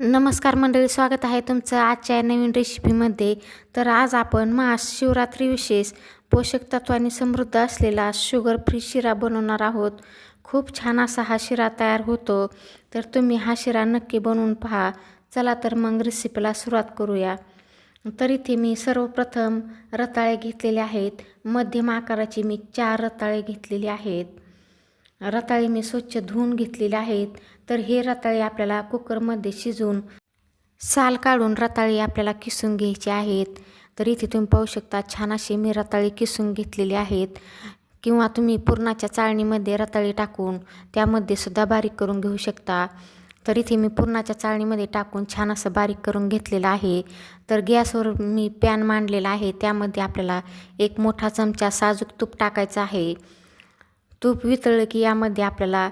नमस्कार मंडळी, स्वागत आहे तुमचं आजच्या नवीन रेसिपीमध्ये. तर आज आपण महाशिवरात्री विशेष पोषक तत्वांनी समृद्ध असलेला शुगर फ्री शिरा बनवणार आहोत. खूप छान असा हा शिरा तयार होतो. तर तुम्ही हा शिरा नक्की बनवून पहा. चला तर मग रेसिपीला सुरुवात करूया. तर इथे मी सर्वप्रथम रताळे घेतलेले आहेत. मध्यम आकाराची मी 4 रताळे घेतलेले आहेत. रताळे मी स्वच्छ धुवून घेतलेले आहेत. तर हे रताळे आपल्याला कुकरमध्ये शिजवून साल काढून रताळे आपल्याला किसून घ्यायचे आहेत. तर इथे तुम्ही पाहू शकता छान असे मी रताळे किसून घेतलेले आहेत. किंवा तुम्ही पुरणाच्या चाळणीमध्ये रताळे टाकून त्यामध्ये सुद्धा बारीक करून घेऊ शकता. तर इथे मी पुरणाच्या चाळणीमध्ये टाकून छान असं बारीक करून घेतलेलं आहे. तर गॅसवर मी पॅन मांडलेला आहे. त्यामध्ये आपल्याला 1 मोठा चमचा साजूक तूप टाकायचं आहे. तूप वितळलं की यामध्ये आपल्याला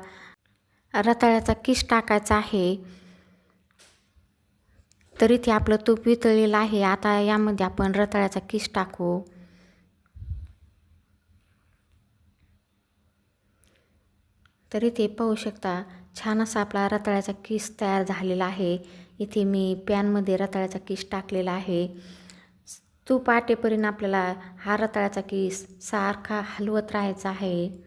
रताळ्याचा किस टाकायचा आहे. तर इथे आपलं तूप वितळलेलं आहे. आता यामध्ये आपण रताळ्याचा किस टाकू. तर इथे पाहू शकता छान असा आपला रताळ्याचा किस तयार झालेला आहे. इथे मी पॅनमध्ये रताळ्याचा किस टाकलेला आहे. तूप आटेपर्यंत आपल्याला हा रताळ्याचा किस सारखा हलवत राहायचा आहे.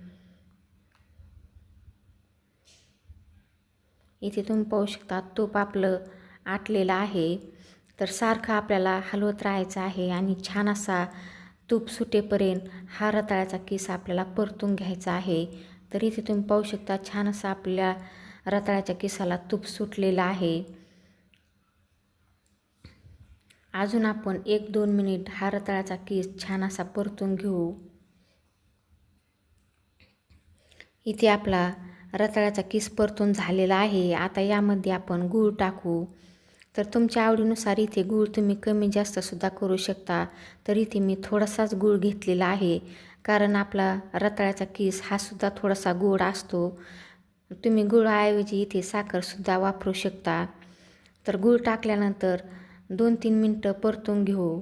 इथे तुम्ही पाहू शकता तूप आपलं आटलेलं आहे. तर सारखं आपल्याला हलवत राहायचं आहे आणि छान असा तूप सुटेपर्यंत हा रताळ्याचा किस आपल्याला परतून घ्यायचा आहे. तर इथे तुम्ही पाहू शकता छान असा आपल्या रताळ्याच्या किसाला तूप सुटलेलं आहे. अजून आपण 1-2 मिनिट हा रताळ्याचा किस छान असा परतून घेऊ. इथे आपला रताळ्याचा किस परतून झालेला आहे. आता यामध्ये आपण गूळ टाकू. तर तुमच्या आवडीनुसार इथे गूळ तुम्ही कमी जास्त सुद्धा करू शकता. तर इथे मी थोडासाच गूळ घेतलेला आहे. कारण आपला रताळ्याचा किस हा सुद्धा थोडासा गोड असतो. तुम्ही गुळाऐवजी इथे साखरसुद्धा वापरू शकता. तर गूळ टाकल्यानंतर 2-3 मिनटं परतून घेऊ.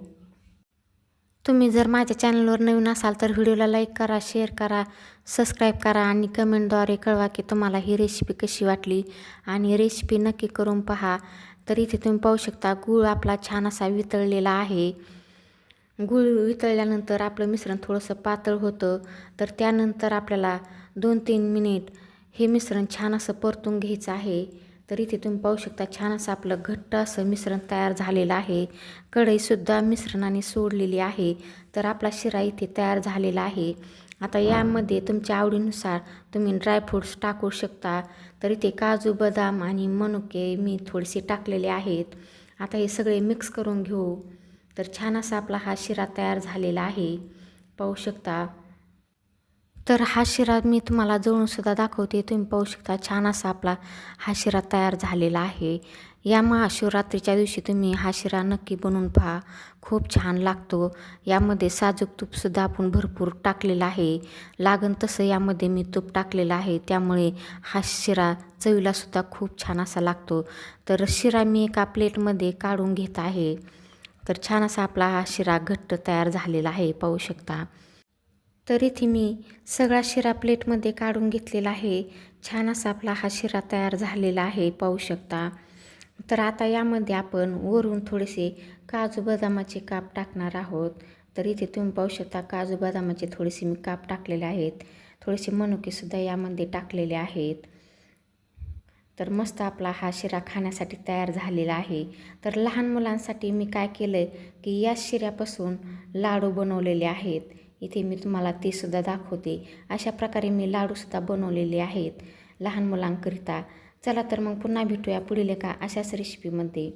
तुम्ही जर माझ्या चॅनलवर नवीन असाल तर व्हिडिओला लाईक करा, शेअर करा, सबस्क्राईब करा आणि कमेंटद्वारे कळवा की तुम्हाला ही रेसिपी कशी वाटली आणि रेसिपी नक्की करून पहा. तर इथे तुम्ही पाहू शकता गूळ आपला छान असा वितळलेला आहे. गूळ वितळल्यानंतर आपलं मिश्रण थोडंसं पातळ होतं. तर त्यानंतर आपल्याला 2-3 मिनिट हे मिश्रण छान असं परतून घ्यायचं आहे. तर इथे तुम्ही पाहू शकता छान असं आपलं घट्ट असं मिश्रण तयार झालेलं आहे. कढईसुद्धा मिश्रणाने सोडलेली आहे. तर आपला शिरा इथे तयार झालेला आहे. आता यामध्ये तुमच्या आवडीनुसार तुम्ही ड्रायफ्रूट्स टाकू शकता. तर इथे काजू, बदाम आणि मनुके मी थोडेसे टाकलेले आहेत. आता हे सगळे मिक्स करून घेऊ. तर छान असा आपला हा शिरा तयार झालेला आहे, पाहू शकता. तर हा शिरा मी तुम्हाला जवळूनसुद्धा दाखवते. तुम्ही पाहू शकता छान असा आपला हा शिरा तयार झालेला आहे. या महाशिवरात्रीच्या दिवशी तुम्ही हा शिरा नक्की बनवून पहा. खूप छान लागतो. यामध्ये साजूक तूपसुद्धा आपण भरपूर टाकलेलं आहे. लागन तसं यामध्ये मी तूप टाकलेलं आहे. त्यामुळे हा शिरा चवीलासुद्धा खूप छान असा लागतो. तर शिरा मी एका प्लेटमध्ये काढून घेत आहे. तर छान असा आपला हा शिरा घट्ट तयार झालेला आहे, पाहू शकता. तर इथे मी सगळा शिरा प्लेटमध्ये काढून घेतलेला आहे. छान असा आपला हा शिरा तयार झालेला आहे, पाहू शकता. तर आता यामध्ये आपण वरून थोडेसे काजू बदामाचे काप टाकणार आहोत. तर इथे तुम्ही पाहू शकता काजू बदामाचे थोडेसे मी काप टाकलेले आहेत. थोडेसे मनुकेसुद्धा यामध्ये टाकलेले आहेत. तर मस्त आपला हा शिरा खाण्यासाठी तयार झालेला आहे. तर लहान मुलांसाठी मी काय केलं की या शिऱ्यापासून लाडू बनवलेले आहेत. इथे मी तुम्हाला ते सुद्धा दाखवते. अशा प्रकारे मी लाडूसुद्धा बनवलेले आहेत लहान मुलांकरिता. चला तर मग पुन्हा भेटूया पुढील एका अशाच रेसिपीमध्ये.